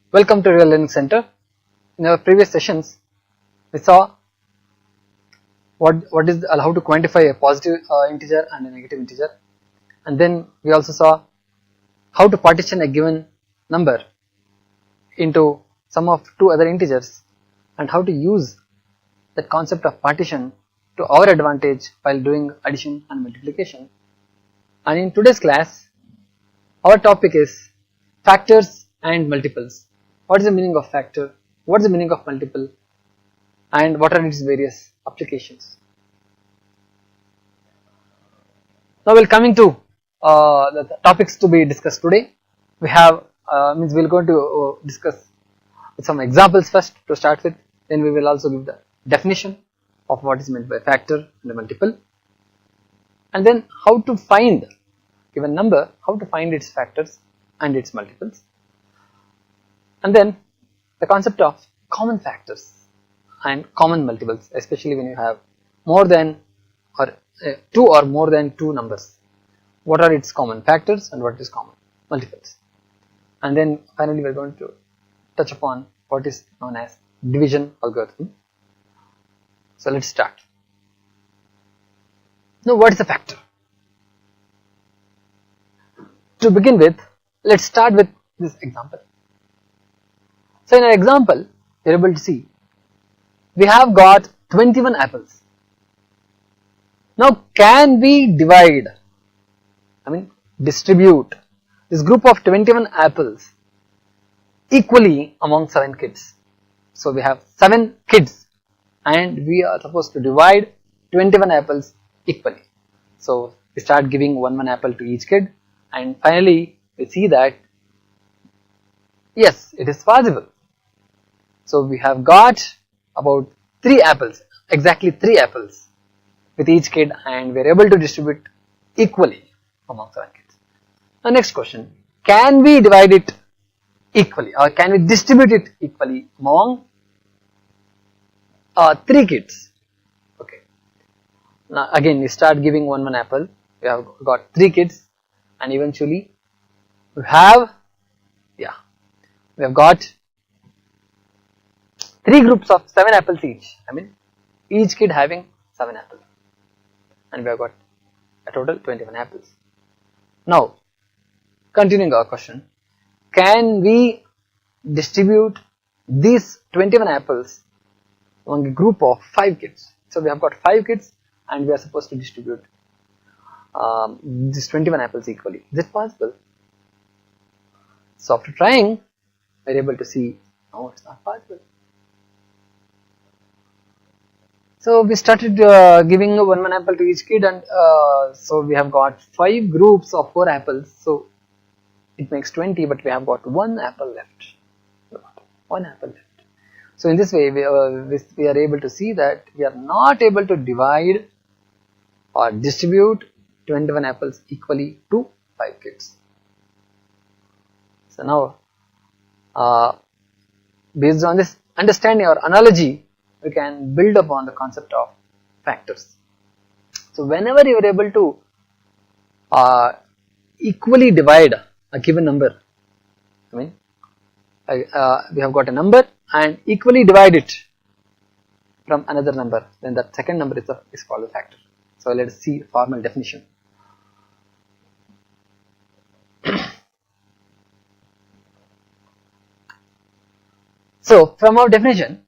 Welcome to Real Learning Center. In our previous sessions, we saw what is how to quantify a positive integer and a negative integer, and then we also saw how to partition a given number into sum of two other integers and how to use that concept of partition to our advantage while doing addition and multiplication. And in today's class, our topic is factors and multiples. What is the meaning of factor? What is the meaning of multiple? And what are its various applications? Now we're coming to the topics to be discussed today. We have we're going to discuss some examples first to start with. Then we will also give the definition of what is meant by factor and a multiple, and then how to find given number, how to find its factors and its multiples, and then the concept of common factors and common multiples, especially when you have more than or two or more than two numbers. What are its common factors and what is common multiples? And then finally we are going to touch upon what is known as division algorithm. So let's start. Now what is a factor? To begin with, let's start with this example. So in our example, you are able to see we have got 21 apples. Now can we distribute this group of 21 apples equally among 7 kids? So we have 7 kids and we are supposed to divide 21 apples equally. So we start giving one apple to each kid, and finally we see that yes, it is possible. So we have got about 3 apples, exactly 3 apples with each kid, and we are able to distribute equally among 7 kids. The next question, can we divide it equally or can we distribute it equally among 3 kids? Okay. Now again we start giving one apple. We have got 3 kids, and eventually we have got 3 groups of 7 apples each. Each kid having 7 apples, and we have got a total 21 apples. Now continuing our question, can we distribute these 21 apples among a group of 5 kids? So we have got 5 kids and we are supposed to distribute these 21 apples equally. Is it possible? So after trying, we are able to see no, it's not possible. So we started giving one apple to each kid, and so we have got 5 groups of 4 apples. So it makes 20, but we have got 1 apple left. 1 apple left. So in this way, we are able to see that we are not able to divide or distribute 21 apples equally to 5 kids. So now, based on this understanding or analogy, we can build upon the concept of factors. So whenever you are able to equally divide a given number, we have got a number and equally divide it from another number, then that second number is called a factor. So let us see formal definition. So from our definition,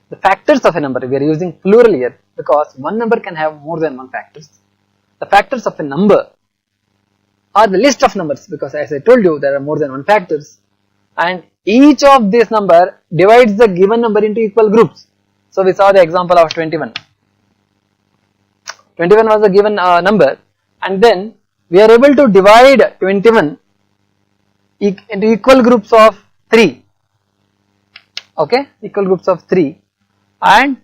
the factors of a number, we are using plural here because one number can have more than one factors. The factors of a number are the list of numbers, because as I told you, there are more than one factors, and each of this number divides the given number into equal groups. So we saw the example of 21. 21 was a given number, and then we are able to divide 21 into equal groups of 3. Okay, equal groups of 3 and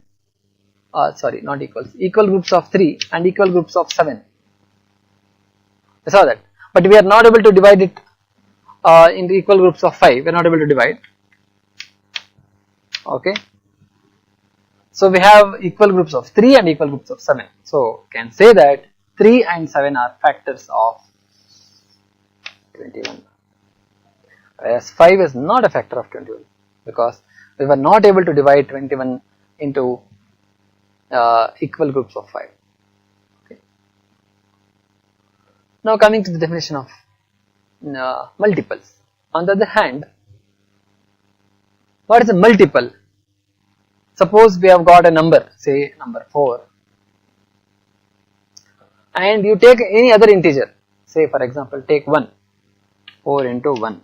equal groups of 3 and equal groups of 7. I saw that, but we are not able to divide it into equal groups of 5. We are not able to divide. Okay, so we have equal groups of 3 and equal groups of 7. So can say that 3 and 7 are factors of 21. whereas 5 is not a factor of 21 because we were not able to divide 21 into equal groups of 5. Okay. Now coming to the definition of multiples. On the other hand, what is a multiple? Suppose we have got a number, say number 4, and you take any other integer, say for example take 1, 4 into 1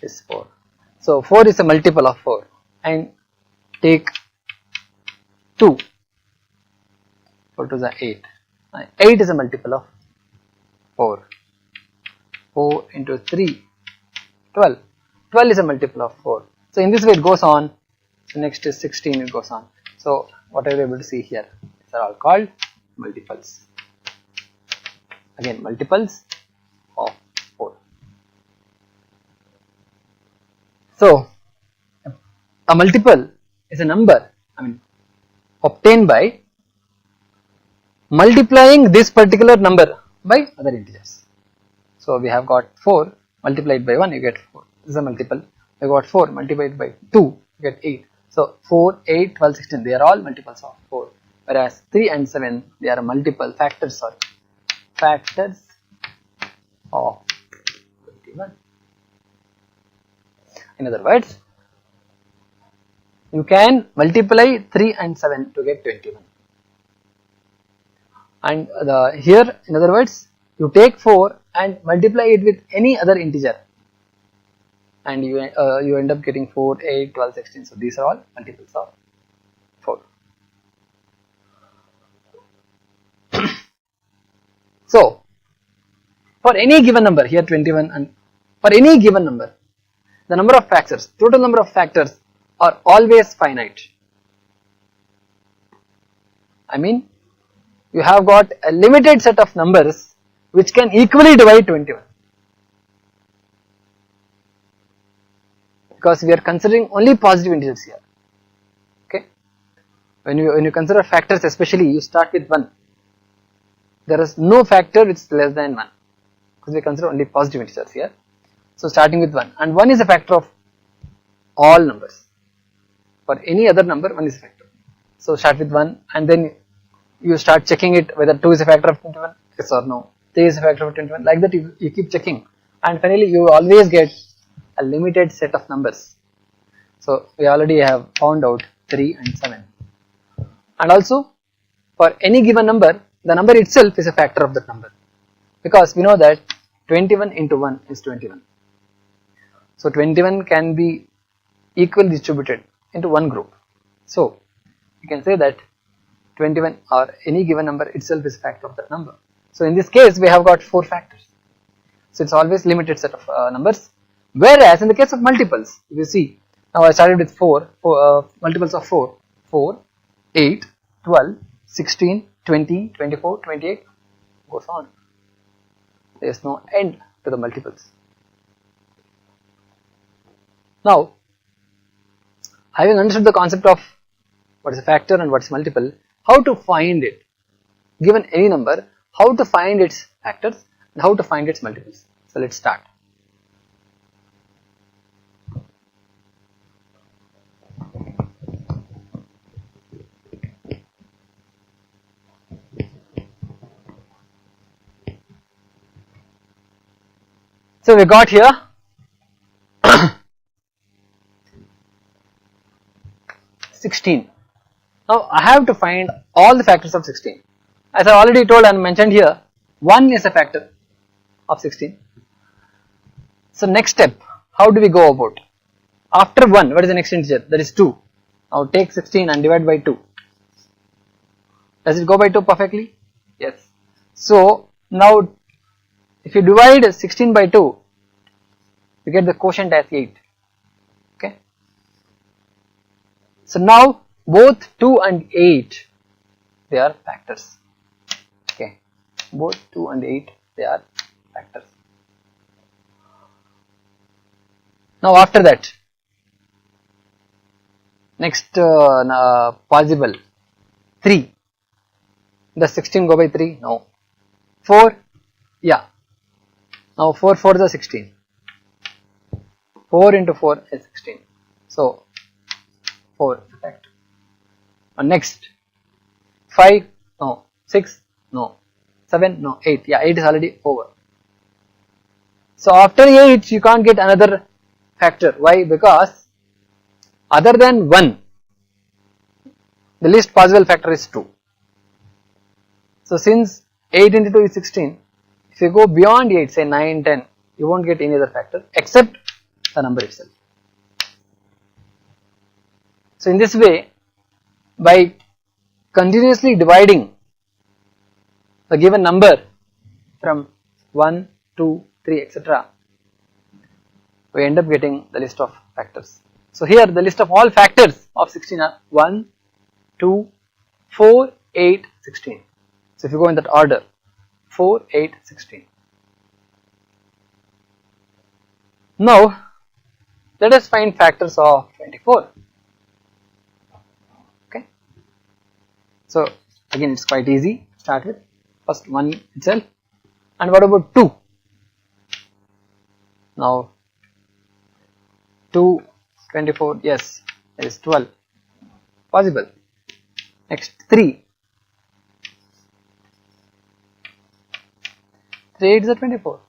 is 4. So 4 is a multiple of 4, and take 2, 4 to the 8, 8 is a multiple of 4, 4 into 3, 12, 12 is a multiple of 4. So in this way it goes on. So next is 16, it goes on. So what are you able to see here? These are all called multiples. Again, multiples of 4. So a multiple is a number, obtained by multiplying this particular number by other integers. So we have got 4 multiplied by 1, you get 4. This is a multiple. We got 4 multiplied by 2, you get 8. So 4, 8, 12, 16, they are all multiples of 4. Whereas 3 and 7, they are multiple factors of 21. In other words, you can multiply 3 and 7 to get 21. And here, in other words, you take 4 and multiply it with any other integer, and you end up getting 4, 8, 12, 16. So these are all multiples of 4. So for any given number, here 21, and for any given number, the number of factors, total number of factors are always finite. You have got a limited set of numbers which can equally divide 21. Because we are considering only positive integers here. Okay. When you consider factors, especially, you start with 1. There is no factor which is less than 1, because we consider only positive integers here. So starting with 1, and 1 is a factor of all numbers. For any other number, 1 is a factor. So start with 1, and then you start checking it whether 2 is a factor of 21, yes or no, 3 is a factor of 21, like that you keep checking, and finally you always get a limited set of numbers. So we already have found out 3 and 7. And also for any given number, the number itself is a factor of that number, because we know that 21 into 1 is 21. So 21 can be equally distributed into one group. So you can say that 21 or any given number itself is a factor of that number. So in this case we have got 4 factors. So it's always limited set of numbers. Whereas in the case of multiples, if you see, now I started with 4 multiples of 4, 4, 8, 12, 16, 20, 24, 28, goes on. There is no end to the multiples. Now, having understood the concept of what is a factor and what is multiple, how to find it, given any number, how to find its factors and how to find its multiples. So let's start. So we got here 16. Now I have to find all the factors of 16. As I already told and mentioned here, 1 is a factor of 16. So next step, how do we go about? After 1, what is the next integer? That is 2. Now take 16 and divide by 2. Does it go by 2 perfectly? Yes. So now if you divide 16 by 2, you get the quotient as 8. Okay. So now both 2 and 8, they are factors. Okay. Both 2 and 8, they are factors. Now after that, next possible 3. Does 16 go by 3? No. 4? Yeah. Now 4 4 is 16. 4 into 4 is 16. So 4 is a factor. And next 5, no, 6, no, 7, no, 8. Yeah, 8 is already over. So after 8 you can't get another factor. Why? Because other than 1, the least possible factor is 2. So since 8 into 2 is 16, if you go beyond 8, say 9, 10, you won't get any other factor except the number itself. So in this way, by continuously dividing the given number from 1, 2, 3, etc., we end up getting the list of factors. So here the list of all factors of 16 are 1, 2, 4, 8, 16. So if you go in that order, 4, 8, 16. Now let us find factors of 24. Okay. So again it's quite easy. Start with first 1 itself. And what about 2? Now 2, 24, yes, there is 12, possible. Next 3, 8 is a 24,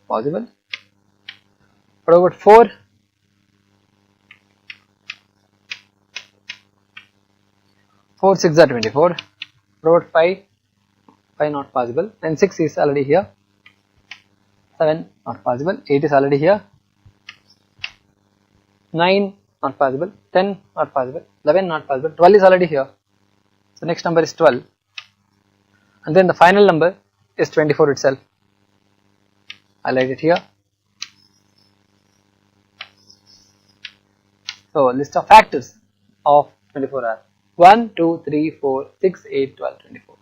possible. What about 4? 4, 6 are 24. What about 5? 5 not possible. Then 6 is already here. 7 not possible. 8 is already here. 9 not possible. 10 not possible. 11 not possible. 12 is already here. So next number is 12. And then the final number is 24 itself. I write it here. So list of factors of 24 are 1, 2, 3, 4, 6, 8, 12, 24.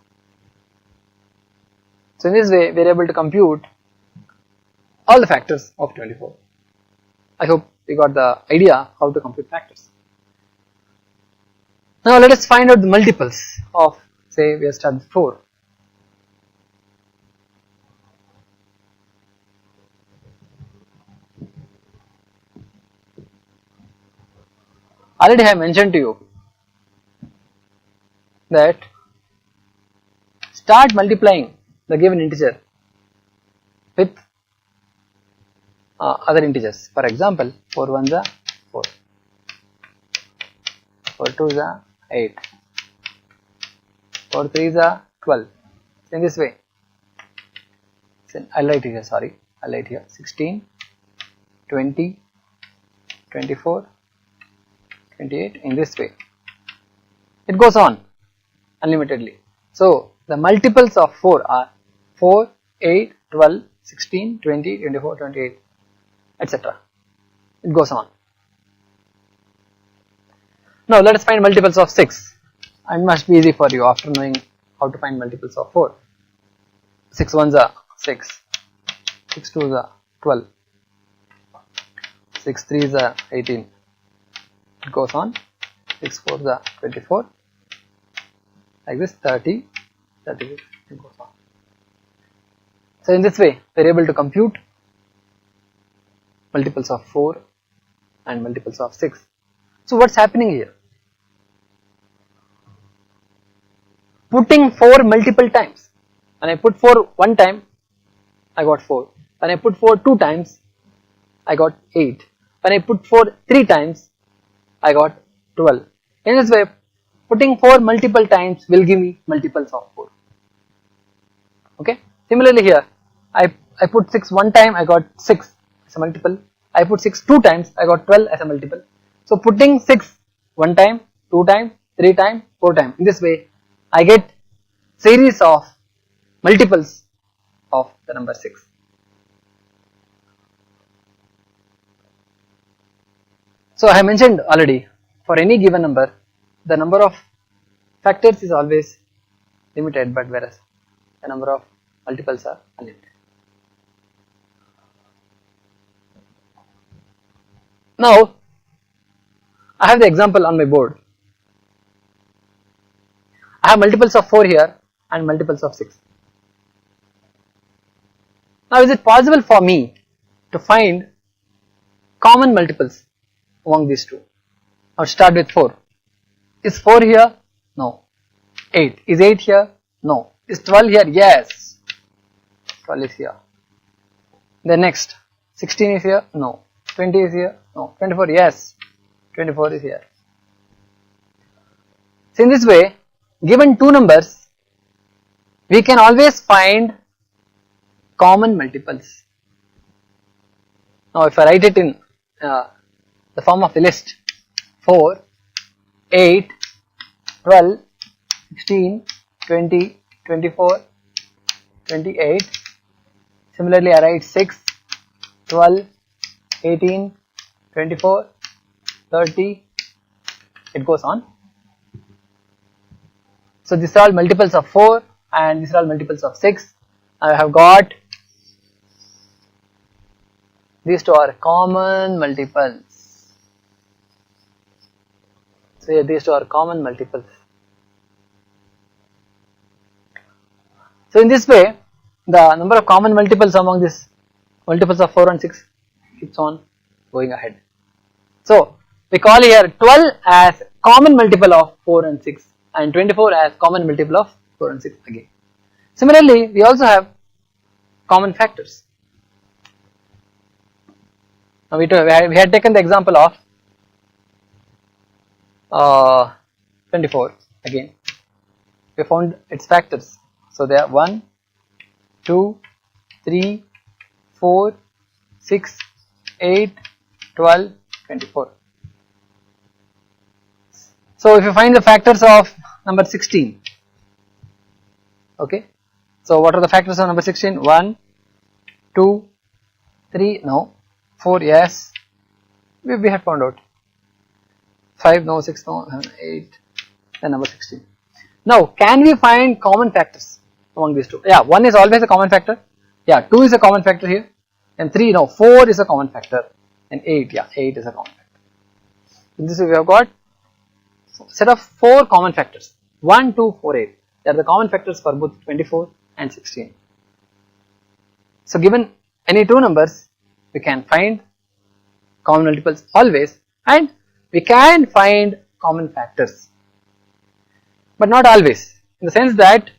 So in this way we are able to compute all the factors of 24. I hope we got the idea how to compute factors. Now let us find out the multiples of, say, we have started 4. Already I have mentioned to you that start multiplying the given integer with other integers. For example, 4 1s are 4, 4 2s are 8, 4 3s are 12. In this way, I'll write here, sorry, I'll write here 16, 20, 24, 28. In this way, it goes on unlimitedly. So the multiples of 4 are 4, 8, 12, 16, 20, 24, 28, etc. It goes on. Now let us find multiples of 6. It must be easy for you after knowing how to find multiples of 4. 6 1s are 6, 6 2s are 12, 6 3s are 18. It goes on. 6 4s are 24. Like this, 30, 30, it goes on. So in this way we are able to compute multiples of 4 and multiples of 6. So what's happening here? Putting 4 multiple times. When I put 4 one time, I got 4. When I put 4 two times, I got 8. When I put 4 three times, I got 12. In this way, putting 4 multiple times will give me multiples of 4. Okay. Similarly here, I put 6 one time, I got 6 as a multiple. I put 6 two times, I got 12 as a multiple. So putting 6 one time, 2 times, 3 times, 4 times. In this way, I get series of multiples of the number 6. So I have mentioned already, for any given number, the number of factors is always limited, but whereas the number of multiples are unlimited. Now I have the example on my board. I have multiples of 4 here and multiples of 6. Now is it possible for me to find common multiples among these two. Now start with 4. Is 4 here? No. 8. Is 8 here? No. Is 12 here? Yes. 12 is here. Then next, 16 is here? No. 20 is here? No. 24? Yes. 24 is here. So in this way, given two numbers, we can always find common multiples. Now if I write it in the form of the list, 4, 8, 12, 16, 20, 24, 28. Similarly, I write 6, 12, 18, 24, 30. It goes on. So these are all multiples of 4 and these are all multiples of 6. I have got these two are common multiples. So here these two are common multiples. So in this way, the number of common multiples among these multiples of 4 and 6 keeps on going ahead. So we call here 12 as common multiple of 4 and 6 and 24 as common multiple of 4 and 6 again. Similarly, we also have common factors. Now we had taken the example of 24 again. We found its factors. So they are 1, 2, 3, 4, 6, 8, 12, 24. So if you find the factors of number 16, okay. So what are the factors of number 16? 1, 2, 3, no, 4, yes, we had found out. 5, no, 6, no, 8, then number 16. Now, can we find common factors among these two? Yeah, 1 is always a common factor. Yeah, 2 is a common factor here. And 3, no, 4 is a common factor. And 8, yeah, 8 is a common factor. In this way, we have got set of 4 common factors. 1, 2, 4, 8. They are the common factors for both 24 and 16. So, given any two numbers, we can find common multiples always, and we can find common factors, but not always, in the sense that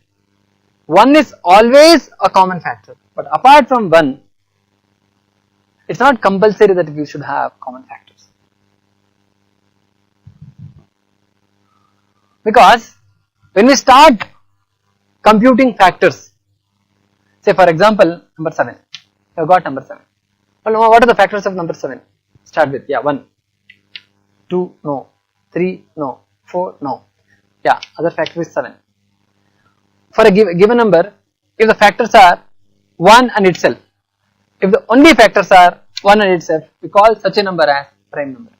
1 is always a common factor, but apart from 1, it's not compulsory that we should have common factors. Because when we start computing factors, say for example number 7, we have got number 7. Well, what are the factors of number 7? Start with, yeah, 1, 2, no, 3, no, 4, no. Yeah, other factor is 7. For a given number, if the factors are 1 and itself, if the only factors are 1 and itself, we call such a number as prime number.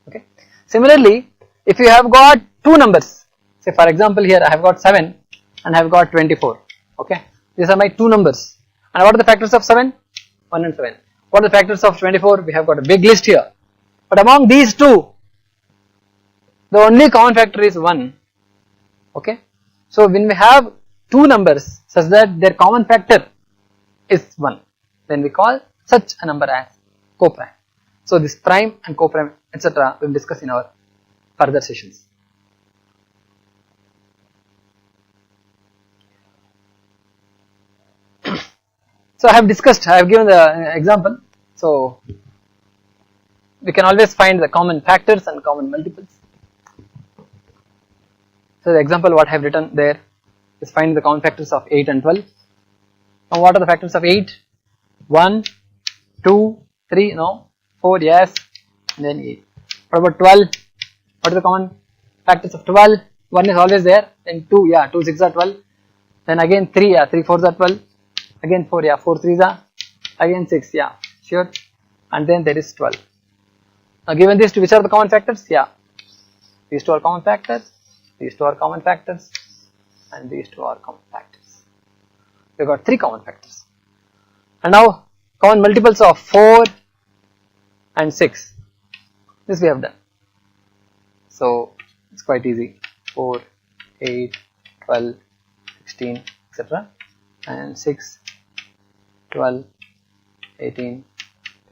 Okay. Similarly, if you have got two numbers, say for example here I have got 7 and I have got 24. Okay. These are my two numbers. And what are the factors of 7? 1 and 7. What are the factors of 24? We have got a big list here. But among these two, the only common factor is 1. Okay. So when we have two numbers such that their common factor is 1, then we call such a number as coprime. So this prime and coprime, etc. we will discuss in our further sessions. So I have given the example. So we can always find the common factors and common multiples. So the example what I have written there is find the common factors of 8 and 12. Now what are the factors of 8? 1, 2, 3, no, 4, yes, and then 8. What about 12? What are the common factors of 12? 1 is always there, then 2, yeah, 2 6 are 12, then again 3, yeah, 3 4s are 12, again 4, yeah, 4 3s are, again 6, yeah, sure, and then there is 12. Now given these two, which are the common factors? Yeah, these two are common factors, these two are common factors, and these two are common factors. We got 3 common factors. And now common multiples of 4 and 6. This we have done. So it's quite easy. 4, 8, 12, 16, etc. and 6, 12, 18,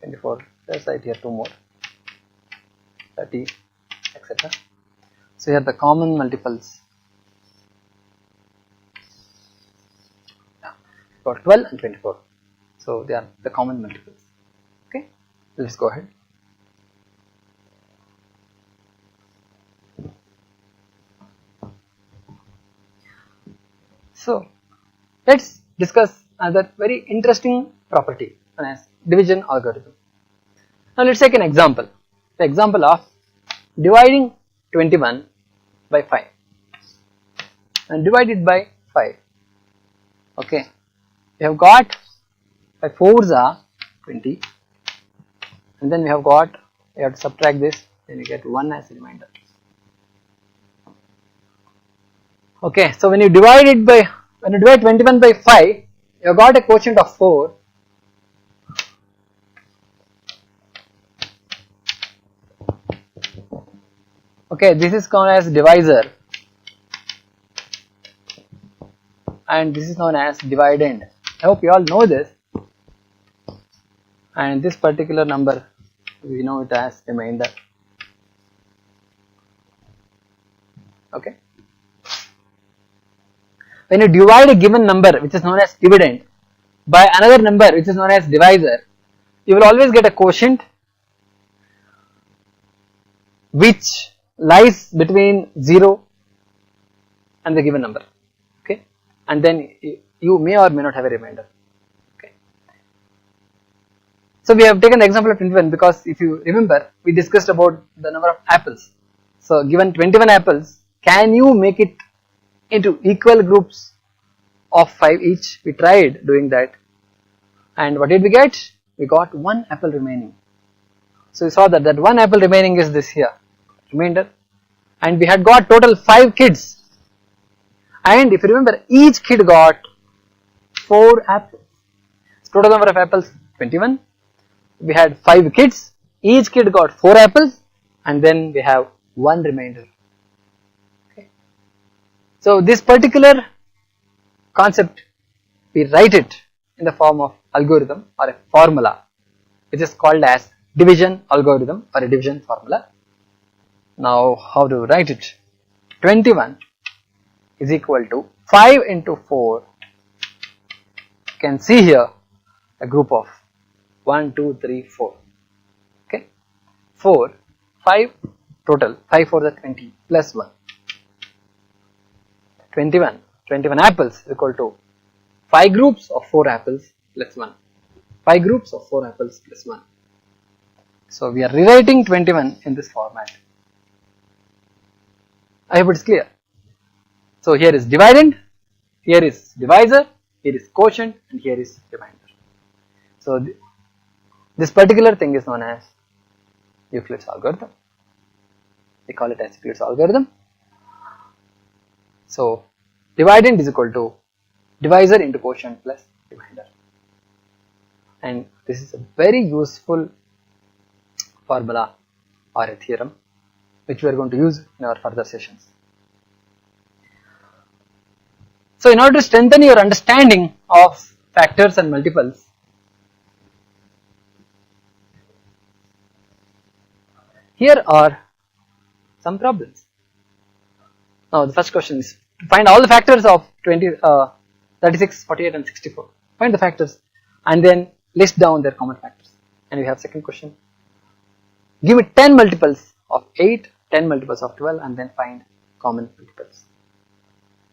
24, let's write here 2 more, 30, etc. So here the common multiples, got 12 and 24, so they are the common multiples. Okay, let's go ahead. So let's discuss another very interesting property known as division algorithm. Now let's take an example, the example of dividing 21 by 5 and divide it by 5. Okay, we have got 5 4s are 20, and then we have to subtract this, then we get 1 as a remainder. Okay, so when you divide 21 by 5, you have got a quotient of 4. Okay, this is known as divisor and this is known as dividend. I hope you all know this, and this particular number we know it as remainder. Okay, when you divide a given number which is known as dividend by another number which is known as divisor, you will always get a quotient which lies between 0 and the given number. Okay, and then you may or may not have a remainder. Okay, so we have taken the example of 21 because if you remember, we discussed about the number of apples. So given 21 apples, can you make it into equal groups of 5 each? We tried doing that, and what did we get? We got 1 apple remaining. So we saw that 1 apple remaining is this here, remainder, and we had got total 5 kids, and if you remember, each kid got 4 apples. So total number of apples 21, we had 5 kids, each kid got 4 apples, and then we have 1 remainder. Okay, so this particular concept, we write it in the form of algorithm or a formula which is called as division algorithm or a division formula. Now how to write it? 21 is equal to 5 into 4. You can see here a group of 1, 2, 3, 4. Okay, 4, 5 total, 5 for the 20 plus 1. 21 apples is equal to 5 groups of 4 apples plus 1. 5 groups of 4 apples plus 1. So we are rewriting 21 in this format. I hope it is clear. So here is dividend, here is divisor, here is quotient, and here is remainder. So this particular thing is known as Euclid's algorithm. We call it as Euclid's algorithm. So dividend is equal to divisor into quotient plus remainder, and this is a very useful formula or a theorem which we are going to use in our further sessions. So in order to strengthen your understanding of factors and multiples, here are some problems. Now the first question is to find all the factors of 36, 48 and 64. Find the factors and then list down their common factors. And we have second question. Give me 10 multiples of 8, 10 multiples of 12 and then find common multiples.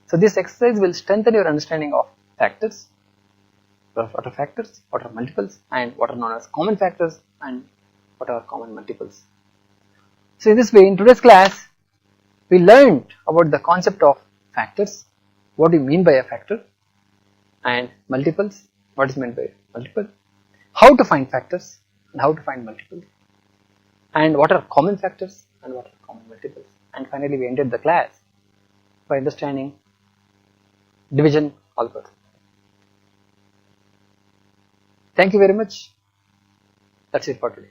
So this exercise will strengthen your understanding of factors, what are factors, what are multiples, and what are known as common factors and what are common multiples. So in this way, in today's class, we learned about the concept of factors, what we mean by a factor, and multiples, what is meant by multiple, how to find factors and how to find multiples, and what are common factors and what are common multiples. And finally, we ended the class by understanding division algorithm. Thank you very much. That's it for today.